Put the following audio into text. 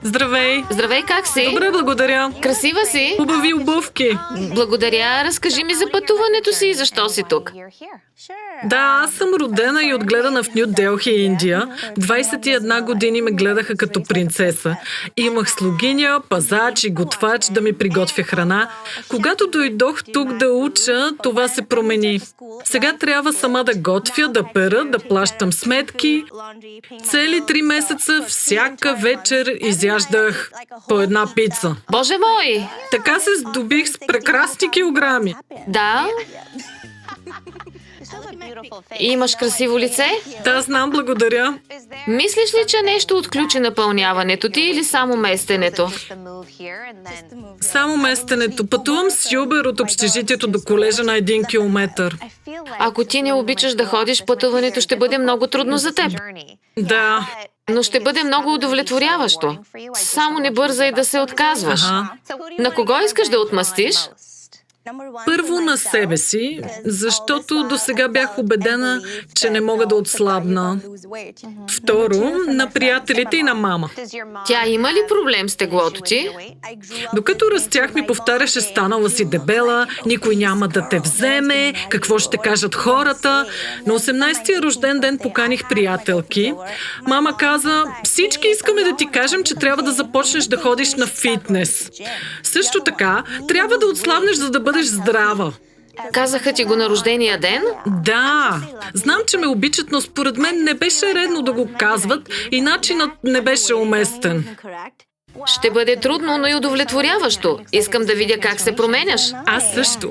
Здравей! Здравей, как си? Добре, благодаря. Красива си? Хубави обувки. Благодаря. Разкажи ми за пътуването си и защо си тук. Да, аз съм родена и отгледана в Ню Делхи, Индия. 21 години ме гледаха като принцеса. Имах слугиня, пазач и готвач да ми приготвя храна. Когато дойдох тук да уча, това се промени. Сега трябва сама да готвя, да пера, да плащам сметки. Цели 3 месеца всяка вечер изяждах по една пица. Боже мой! Така се здобих с прекрасни килограми. Да? Имаш красиво лице? Да, знам, благодаря. Мислиш ли, че нещо отключи напълняването ти или само местенето? Само местенето. Пътувам с Юбер от общежитието до колежа на 1 километър. Ако ти не обичаш да ходиш, пътуването ще бъде много трудно за теб. Да. Но ще бъде много удовлетворяващо. Само не бързай да се отказваш. Ага. На кого искаш да отмъстиш? Първо на себе си, защото досега бях убедена, че не мога да отслабна. Второ, на приятелите и на мама. Тя има ли проблем с теглото ти? Докато растях, ми повтаряше: станала си дебела, никой няма да те вземе, какво ще кажат хората. На 18-тия рожден ден поканих приятелки. Мама каза: всички искаме да ти кажем, че трябва да започнеш да ходиш на фитнес. Също така, трябва да отслабнеш, за да бъдеш здрава. Казаха ти го на рождения ден? Да, знам, че ме обичат, но според мен не беше редно да го казват и начинът не беше уместен. Ще бъде трудно, но и удовлетворяващо. Искам да видя как се променяш. Аз също.